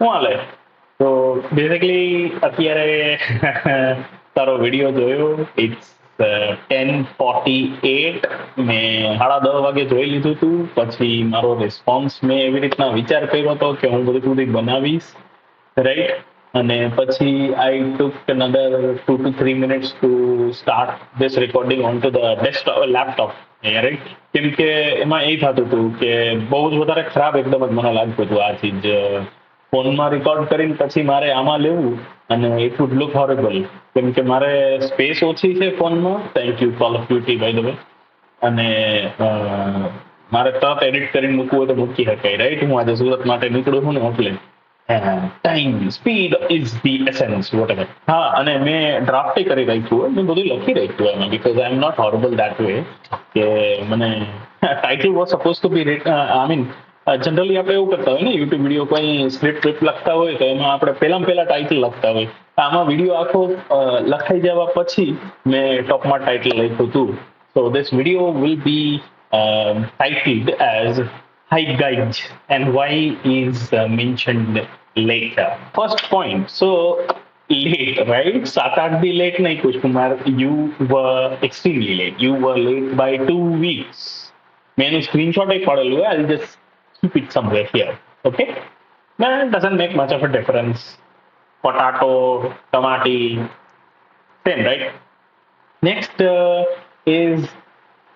શું હાલે? તો બેઝિકલી અત્યારે તારો વિડીયો જોયો. ઇટ્સ 10:48. મેં 10:30 વાગે જોઈ લીધું હતું. પછી મારો રિસ્પોન્સ મેં એવી રીતના વિચાર કર્યો હતો કે હું બધું સુધી બનાવીશ, રાઈટ. અને પછી આઈ ટુક another 2 to 3 minutes to start this recording onto the desktop laptop, right. કેમ કે એમાં એ થતું હતું કે બહુ જ વધારે ખરાબ એકદમ જ મને લાગતું હતું આ ચીજ ફોનમાં રેકોર્ડ કરીને પછી મારે આમાં લેવું અને ઇટ વુડ લુક હોરેબલ. કેમ કે મારે સ્પેસ ઓછી છે ફોનમાં. Thank you call of duty by the way. અને મારે તરત એડિટ કરીને મૂકવું હોય તો મૂકી શકાય, રાઈટ. હું આજે સુરત માટે નીકળું છું ને એટલે time speed is the essence what. હા, અને મેં ડ્રાફ્ટ કરી રાખ્યું હોય, મેં બધું લખી રાખ્યું એમાં, because I am not horrible that way. કે મને title was suppose to be I mean generally આપણે એવું કરતા હોય ને, યુટ્યુબ વિડીયો કોઈ સ્ક્રિપ્ટ લખતા હોય તો એમાં આપણે પહેલા ટાઇટલ લખતા હોય. આમાં વિડીયો આખો લખાઈ જવા પછી મેં ટોપમાં ટાઇટલ લખ્યું હતું. So this video will be titled as "Hi Guys and Why is Mentioned Later." First point. So late, right? 7-8 भी late नहीं कुछ Kumar. You were extremely late. You were late by 2 weeks. मैंने screenshot एक पढ़ा हुआ है. I'll just keep it somewhere here. Okay? Man, it doesn't make much of a difference. Potato, tomato, same, right? Next is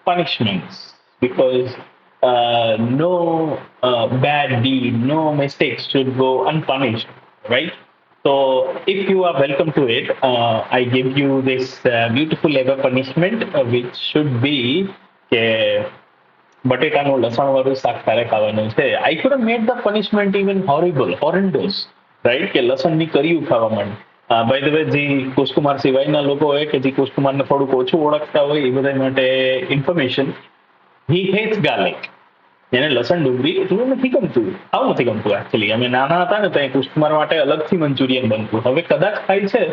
punishments, because no bad deed, no mistakes should go unpunished, right? So if you are welcome to it, I give you this beautiful ever punishment, which should be કે બટેટાનું લસણવાળું શાક તારે ખાવાનું છે. I could made the punishment even horrendous, right. કે લસણની કર્યું ખાવા માટે. બાય ધ વે, જે કુશકુમાર સિવાયના લોકો હોય કે જે કુશકુમારને થોડુંક ઓછું ઓળખતા હોય એ બધા માટે ઇન્ફોર્મેશન, હી હેટ્સ ગાર્લિક. એને લસણ ડુંગળી એટલું નથી ગમતું. આવું નથી ગમતું એકચ્યુઅલી. અમે નાના હતા ને તો કુશકુમાર માટે અલગથી મંચુરિયન બનતું. હવે કદાચ ખાય છે,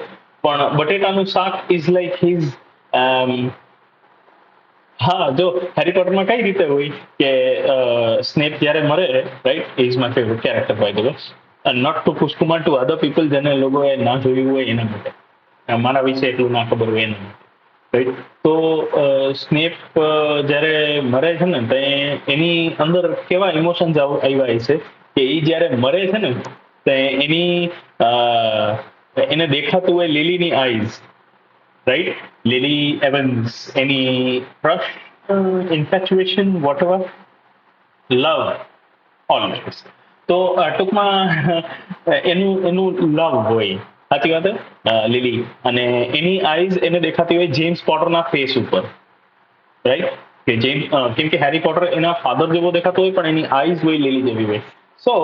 પણ બટેટાનું શાક ઇઝ લાઈક હિઝ. હા, જો હેરી પોટરમાં કઈ રીતે હોય કે સ્નેપ જ્યારે મરે, right, is my favourite character by the way. Not to Kushkumar, to other people જેને લોકોએ ના જોયું હોય એના માટે, મારા વિશે એટલું ના ખબર હોય એના માટે, રાઈટ. તો સ્નેપ જ્યારે મરે છે ને તો એની અંદર કેવા ઇમોશન્સ આવ્યા છે કે એ જ્યારે મરે છે ને તો એને દેખાતું હોય લીલીની eyes, right? Lily Evans, any crush, infatuation, whatever, love, always. તો ટૂંકમાં એનું લવ હોય, સાચી વાત લીલી. અને એની આઈઝ એને દેખાતી હોય જેમ્સ પોટરના ફેસ ઉપર, રાઈટ. કે કેમ કે હેરી પોટર એના ફાધર જેવો દેખાતો હોય પણ એની આઈઝ હોય લીલી જેવી હોય. સો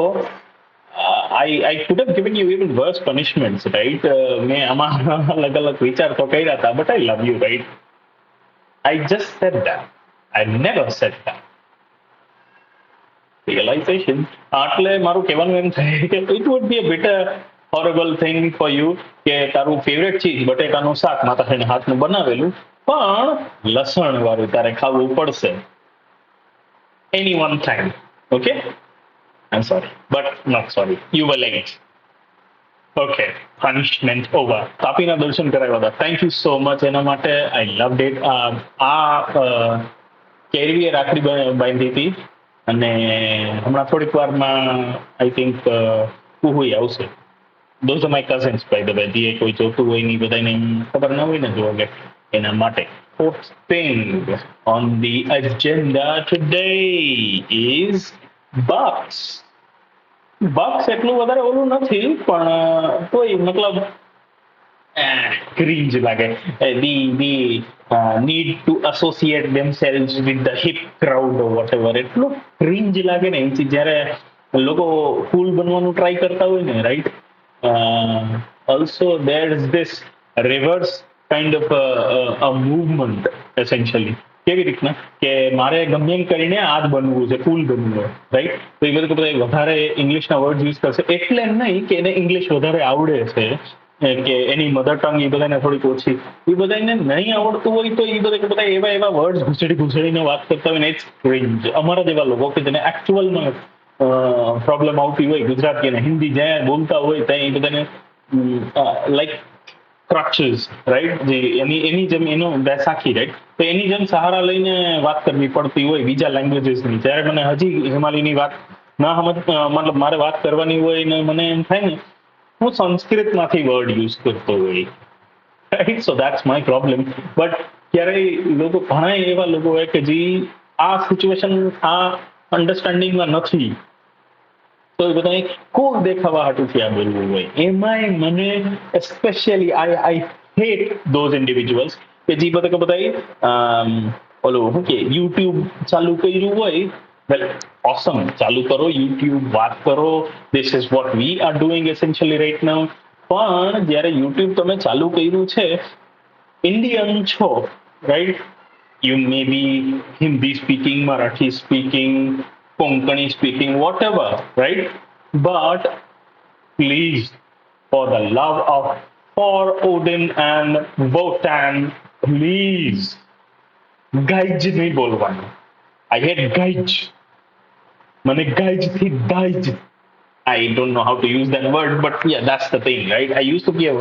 I could have given you even worse punishments, right? મેં આમાં અલગ અલગ વિચાર તો કર્યા હતા, but I love you, right? I just said that. I never said that. Realization. એટલે મારું કહેવાનું એમ થાય કે it would be a bit a horrible thing for you કે તારું ફેવરેટ ચીજ બટેટાનું શાક માતાજીના હાથનું બનાવેલું પણ લસણ વાળું તારે ખાવું પડશે. Any one time, okay? I'm sorry, but not sorry. You were late. Okay, punishment over. તાપીના દર્શન કરાવ્યા હતા. થેન્ક યુ સો મચ એના માટે. આઈ લવડ ઇટ. આ કેરવીએ રાખડી બાંધી હતી અને હમણાં થોડીક વારમાં આઈ થિંક કુહુઈ આવશે. Those are my cousins by the way. જે કોઈ જોતું હોય ને બધાને ખબર ના હોય ને જો કે એના માટે. Fourth thing on the agenda today is Bucks. Bucks એટલું વધારે ઓલું નથી પણ તોય મતલબ ક્રિંજ લાગે. The need to associate themselves with the hip crowd or whatever. એટલું ક્રિંજ લાગે ને એથી જ્યારે લોકો કુલ બનવાનું ટ્રાય કરતા હોય ને, right. Also there is this reverse kind of a movement essentially. કેવી રીતના કે મારે ગમે એમ કરીને આ જ બનવું છે, કુલ બનવું હોય, રાઈટ. તો એ બધું બધા વધારે ઇંગ્લિશના વર્ડ યુઝ કરશે. એટલે એમ નહીં કે એને ઇંગ્લિશ વધારે આવડે છે કે એની મધર ટંગ એ બધાને થોડીક ઓછી, એ બધાને નહીં આવડતું હોય તો એ બધા એવા વર્ડ ઘૂસડીને વાત કરતા હોય ને. ઇટ્સ ક્રિંજ. અમારા જેવા લોકો કે જેને એકચ્યુઅલમાં પ્રોબ્લેમ આવતી હોય ગુજરાતી અને હિન્દી જ્યાં બોલતા હોય ત્યાં એ બધાને લાઈક ક્રચીસ રાઈટ, જે એની જેમ એનો બેસાખી રાઈટ, તો એની જેમ સહારા લઈને વાત કરવી પડતી હોય બીજા લેંગ્વેજીસની. ત્યારે મને હજી હિમાલયની વાત ના સમજ, મતલબ મારે વાત કરવાની હોય ને મને એમ થાય ને હું સંસ્કૃતમાંથી વર્ડ યુઝ કરતો હોય, right. So that's my problem. But ક્યારેય લોકો, ઘણા એવા લોકો હોય કે જે આ સિચ્યુએશન, આ અન્ડરસ્ટેન્ડિંગમાં નથી, તો એ બધા કોક દેખાવા હાટુથી આ બોલવું હોય. એમાંય મને especially I hate those individuals કે જે બધા કે બધા ઓલું શું કે યુટ્યુબ ચાલુ કર્યું હોય. વેલ, ઓસમ, ચાલુ કરો યુટ્યુબ, વાત કરો. This is what we are doing essentially right now. પણ જ્યારે યુટ્યુબ તમે ચાલુ કર્યું છે, ઇન્ડિયન છો, right, you may be Hindi speaking, Marathi speaking, Konkani speaking, whatever, right? But please, for the love of for Odin and Wotan, please, guys નહીં બોલવાનું. I hate guys. મને ગાઈજ થી guys. I don't know how to use that word, but yeah, that's the thing, right? I used to be a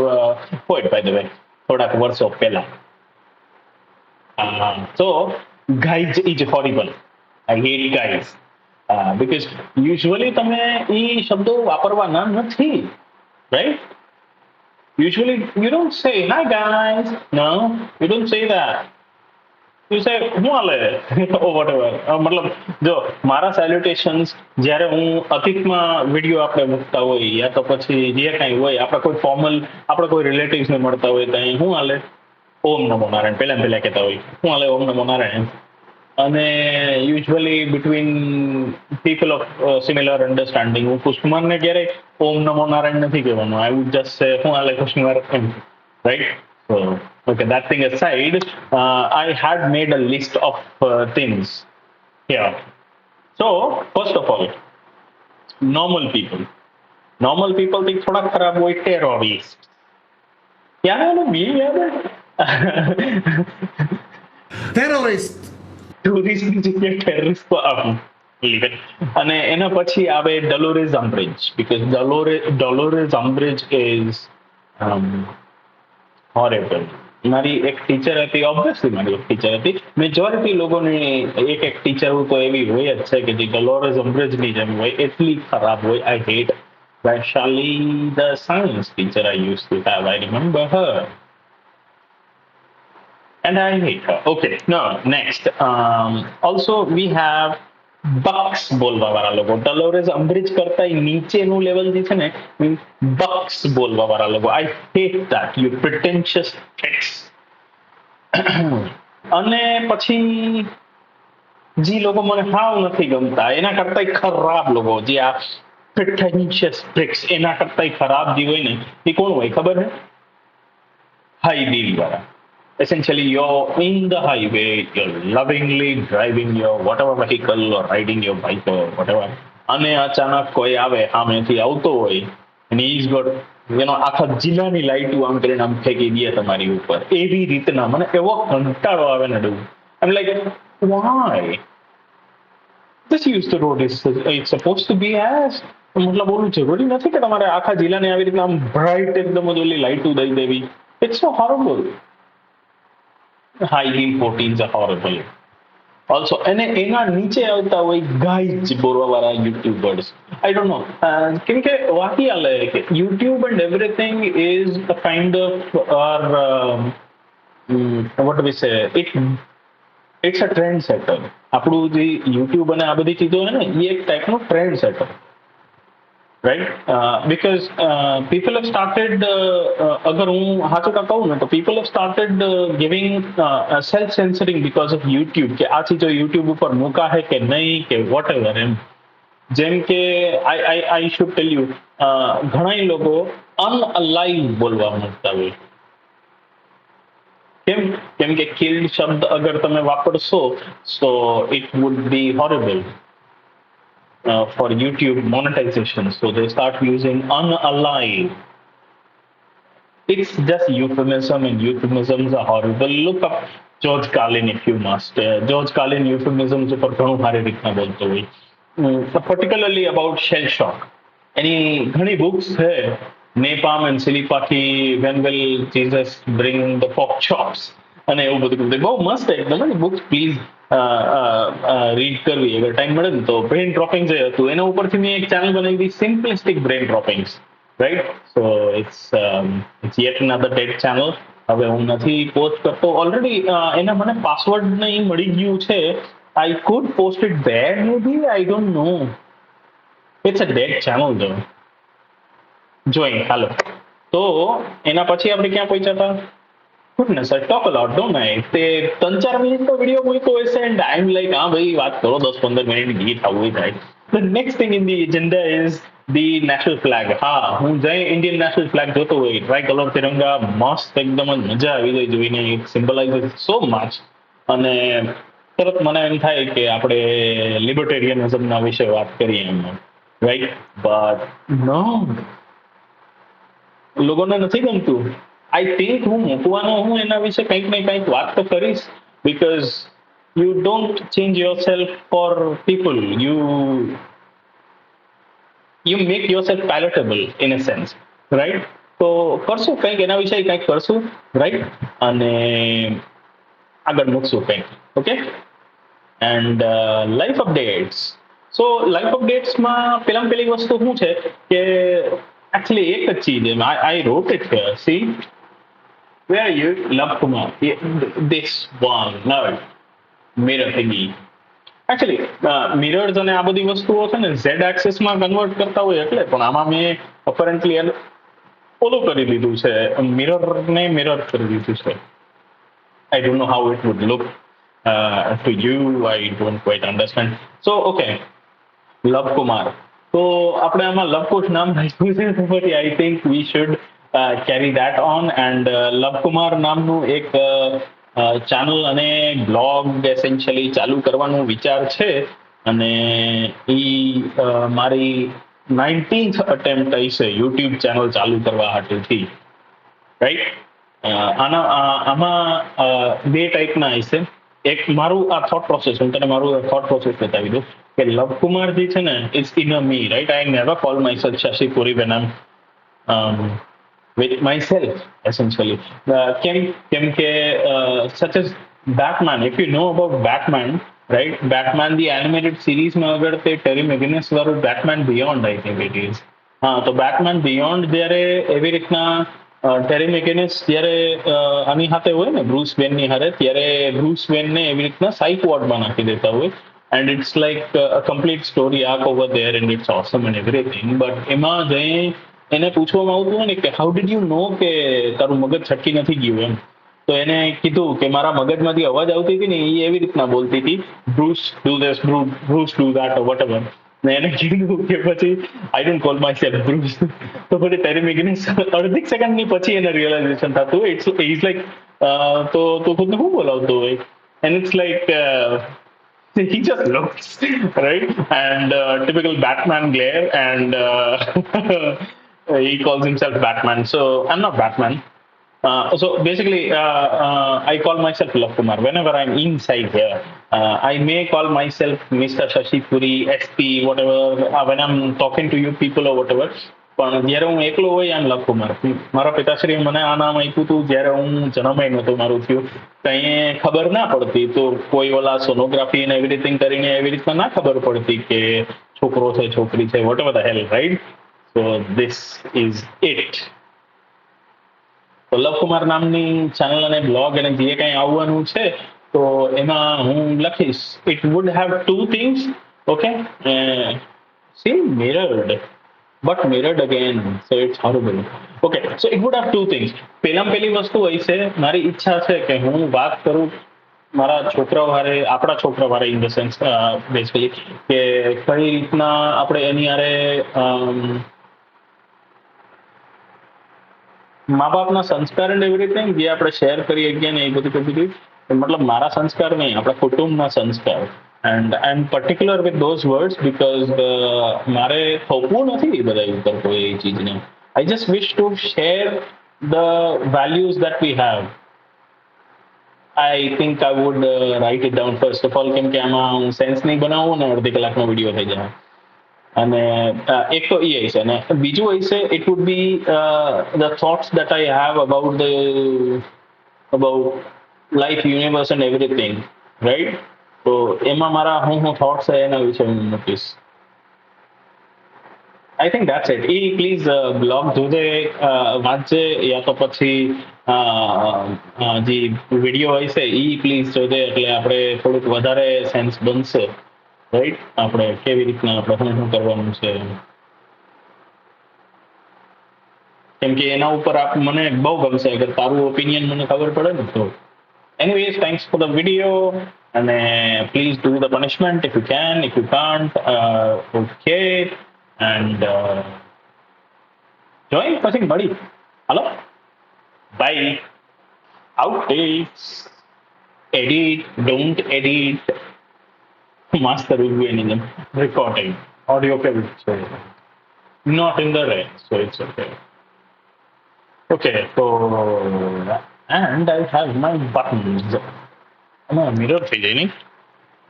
poet, by the way, થોડાક વર્ષો પહેલા. So, guys is horrible. I hate guys. Because usually તમે એ શબ્દો વાપરવાના નથી, right? Usually you don't say, hi guys. No, you don't say that. You say, હું હાલે? or whatever. મતલબ જો મારા સેલ્યુટેશન્સ જ્યારે હું અતિથમાં વિડીયો આપણે મૂકતા હોય યા તો પછી જે કાંઈ હોય, આપણે કોઈ ફોર્મલ, આપણે કોઈ રિલેટિવ્સને મળતા હોય ત્યાં હું હાલે, ઓમ નમો નારાયણ પહેલા કહેતા હોય, હું હાલે ઓમ નમો નારાયણ. અને usually between people of similar understanding, હું કુશકુમારને ક્યારેય ઓમ નમો નારાયણ નથી કહેવાનું. આઈ વુડ જસ્ટ સે હું હાલે કુશકુમાર, right. So, okay, that thing aside, I had made a list of things here. So, first of all, normal people. Normal people થી થોડા ખરાબ હોય terrorists. ક્યારે એનું બી યાદ હે? ટેરરિસ્ટ. ટુરિસ્ટની જગ્યાએ ટેરરિસ્ટ લીવ ઇટ. અને એના પછી આવે ડોલોરેસ અમ્બ્રિજ, બીકોઝ ડોલોરેસ અમ્બ્રિજ ઇઝ હોરેબલ. મારી એક ટીચર હતી, ઓબ્વિયસલી મારી એક ટીચર હતી. મેજોરિટી લોકોની એક ટીચર તો એવી હોય જ છે કે જે ડોલોરેસ અમ્બ્રિજની જેમ હોય, એટલી ખરાબ હોય. I hate Vaishali, the science teacher I used to have. I remember her. And I hate her. Okay, no, next. Also, we have bucks બોલવા વાળા લોકો. ડોલોરેસ અમ્બ્રિજ કરતા નીચેનું લેવલ જે છે ને, બક્સ બોલવા વાળા લોકો. I hate that, you pretentious fakes. અને પછી જે લોકો મને હાવ નથી ગમતા, એના કરતા ખરાબ લોકો, જે આ પ્રિટેન્શિયસ પ્રિક્સ, એના કરતા ખરાબ જે હોય ને, એ કોણ હોય ખબર છે? હાઈ દિલ વાળા. Essentially, you're in the highway, you're lovingly driving your whatever vehicle or riding your bike or whatever. અને અચાનક કોઈ આવે સામેથી આવતો હોય and he's got, આખા જિલ્લાની લાઈટો આમ કરીને આમ ફેંકી દે તમારી ઉપર. એવી રીતના મને એવો કંટાળો આવે ને. I'm like, why? This used to road is it's supposed to be as, મતલબ ઓલું જરૂરી નથી કે તમારે આખા જિલ્લાને આવી રીતના આમ બ્રાઇટ એકદમ જ ઓલી લાઈટો દઈ દેવી. It's so horrible. High heel 14s are horrible. Also, અને એના નીચે આવતા હોય ગાઈજ બોલવા વાળા યુટ્યુબર્સ. I don't know. કેમ કે વાકી આલે કે YouTube and everything is a kind of what do we say? It's a trend setter. આપણું જે YouTube અને આ બધી ચીજો છે ને, એ એક ટાઈપનું trend setter. Right? Because people have started, અગર હું સાચું કહું ને, તો people have started giving self-censoring because of YouTube. કે આ ચીજો YouTube ઉપર મૂકા હે કે નહીં, કે whatever એમ. જેમ કે I should tell you, ઘણા લોકો unalive બોલવા માંગતા હોય. કેમ કે killed શબ્દ અગર તમે વાપરશો, so it would be horrible. For YouTube monetization, so they start using unalive. It's just euphemism, and euphemisms are horrible. Look up George Carlin if you must. George Carlin euphemisms ઉપર ઘણું સારી રીતના બોલતો હોય. Particularly about shell shock. એની ઘણી books છે, napalm and સિલિપાથી, when will Jesus bring the pork chops, અને એવું બધું બહુ મસ્ત એકદમ બુક્સ. પ્લીઝ રીડ કરવી અગર ટાઈમ મળે ને તો. બ્રેન ડ્રોપિંગ જે હતું એના ઉપરથી મેં એક ચેનલ બનાવી હતી, simplistic brain droppings, right. So it's yet another dead channel. હવે હું નથી પોસ્ટ કરતો ઓલરેડી. એના મને પાસવર્ડ નહીં મળી ગયું છે. I could post it bad maybe, I don't know. It's a dead channel જો. જોઈ હાલો. તો એના પછી આપણે ક્યાં પહોંચ્યા હતા? Goodness, I talk a lot don't આઈ? તે 3-4 મિનિટનો વિડીયો મૂક્યો હશે એન્ડ આઈ એમ લાઈક હા ભાઈ વાત કરો 10-15 મિનિટ, ગીત આવું થાય. The next thing in the agenda is the national flag. હા, હું જઈ ઇન્ડિયન નેશનલ ફ્લેગ જોતો હોય, ટ્રાય કલર તિરંગા, મસ્ત એકદમ જ મજા આવી જાય જોઈને. It symbolise so much. અને તરત મને એમ થાય કે આપણે લિબર્ટેરિયનિઝમના વિશે વાત કરીએ એમ, રાઈટ. બટ નો, લોકોને નથી ગમતું. આઈ થિંક હું મૂકવાનો હું એના વિશે કંઈક ને કંઈક વાત તો કરીશ, because you don't change yourself for people, you make yourself palatable in a sense, right. તો કરશું કંઈક એના વિશે, કંઈક કરશું, રાઈટ. અને આગળ મૂકશું કંઈક, okay. And life updates. So life અપડેટ્સમાં પેલી વસ્તુ શું છે કે એકચ્યુઅલી એક જ ચીજ I wrote it here, see where you Lav Kumar, this one nerd mirror thingy. Actually mirrors અને આ બધી વસ્તુઓ છે ને ઝેડ એક્સિસમાં કન્વર્ટ કરતા હોય એટલે, પણ આમાં મેં અપરન્ટલી ઓલું કરી દીધું છે, મિરરને મિરર કરી દીધું છે. I don't know how it would look to you. I don't quite understand. So, okay, Love Kumar. તો આપણે આમાં લવકુશ નામ રાખ્યું છે, તો પછી I think we should carry that on. And Lavkumar નામનું એક ચેનલ અને બ્લોગ એસેન્શિયલી ચાલુ કરવાનો વિચાર છે. અને એ મારી 19th અટેમ્પ્ટ હશે યુટ્યુબ ચેનલ ચાલુ કરવા હાટુથી, રાઈટ. આમાં બે ટાઈપના હશે. એક મારું આ થોટ પ્રોસેસ, હું તને મારું થોટ પ્રોસેસ બતાવી દઉં કે લવકુમાર જે છે ને it's in a me, right. I never call myself Shashi Puri when I with myself essentially. કેમ કે such as Batman, if you know about Batman, right, Batman the animated series માં અગર તે ટેરી મેગિનસ વાળું batsman beyond I think it is. હા, તો batsman beyond જ્યારે એવી રીતના ટેરી મેગિનસ જ્યારે આની હાથે હોય ને બ્રુસ વેનની હારે, ત્યારે બ્રુસ વેનને એવી રીતના સાઇક વોર્ડમાં નાખી દેતા હોય. And it's like a complete story arc over there and it's awesome and everything. But એમાં જઈ એને પૂછવામાં આવતું હોય ને કે હાઉ ડીડ યુ નો કે તારું મગજ છટકી નથી ગયું એમ. તો એને કીધું કે મારા મગજમાંથી અવાજ આવતી હતી ને એ એવી રીતના બોલતી હતી, Bruce do this, Bruce do that vote ever. ને એને કીધું કે પછી I don't call my self Bruce. તો પછી ટેરી મેગિનસ અડધી સેકન્ડની પછી એને રિયલાઇઝેશન થતું હોય. ઇટ્સ લાઈક તો ખુદને શું બોલાવતો હોય. And it's like he just looks right, and typical Batman glare, and he calls himself Batman. So I'm not Batman. So basically, I call myself Love Kumar whenever I'm inside here. I may call myself Mr. Shashi Puri, SP, whatever, when I'm talking to you people or whatever. પણ જ્યારે હું એકલો હોય એમ લવ કુમાર. મારા પિતાશ્રીએ મને આ નામ આપ્યું હતું જ્યારે હું જન્માઈ નહોતો મારું થયું, કંઈ ખબર ના પડતી. તો કોઈ ઓલા સોનોગ્રાફી ને એવરીથિંગ કરીને એવી રીતના ના ખબર પડતી કે છોકરો છે છોકરી છે, whatever the hell, right. So this is it. તો લવકુમાર નામની ચેનલ અને બ્લોગ અને જે કંઈ આવવાનું છે તો એમાં હું લખીશ. It would have two things, okay. See mirrored, but mirrored again, so it's horrible. Okay, so it would have two things. પહેલી વસ્તુ હોય છે, મારી ઈચ્છા છે કે હું વાત કરું મારા છોકરાઓ હારે, આપણા છોકરાઓ હારે, ઇન ધ સેન્સ બેસિકલી કે કઈ રીતના આપણે એની હારે મા બાપના સંસ્કાર એન્ડ એવરીથિંગ જે આપણે શેર કરી શકીએ ને એ બધું. મતલબ મારા સંસ્કાર નહીં, આપણા કુટુંબના સંસ્કાર. And I am particular with those words because મારે થોપવું નથી એ બધા ઉપર કોઈ એ ચીજને. I just wish to share the values that we have. I think I would write it down first of all, કેમ કે આમાં હું સેન્સ નહીં બનાવું ને અડધી કલાકનો વિડીયો થઈ જાય. અને એક તો એ હશે, અને બીજું હશે it would be the thoughts that I have about life, universe and everything, right? તો એમાં મારા હું થોટ્સ છે એના વિશે હું મૂકીશ. I think that's it. Please blog જોજે, વાંચજે, યા તો પછી જે વિડીયો હોય છે એ પ્લીઝ જોજે, એટલે આપણે થોડુંક વધારે સેન્સ બનશે, રાઈટ? આપણે કેવી રીતના આપણે શું કરવાનું છે, કેમ કે એના ઉપર મને બહુ ગમશે અગર તારું ઓપિનિયન મને ખબર પડે ને તો. Anyways, thanks for the video. And please do the punishment if you can. If you can't, okay. And join પછી મળી. Hello. Bye. Outtakes. Edit. Don't edit. Master Uguenism. Recording. Audio cable. Not in the red, so it's okay. Okay, so and I have my buttons. I'm a mirror feeling.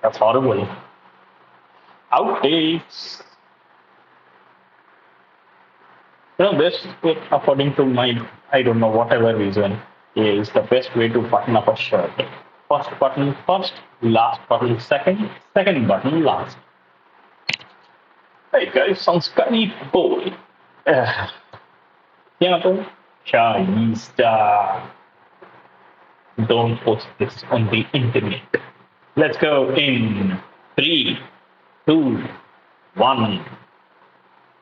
That's horrible. Outtakes. Best way, according to my, I don't know, whatever reason, is the best way to button up a shirt. First button first, last button second, second button last. Hey guys, Sanskani boy. Yeah, Chinese star. Don't post this on the internet. Let's go in 3, 2, 1.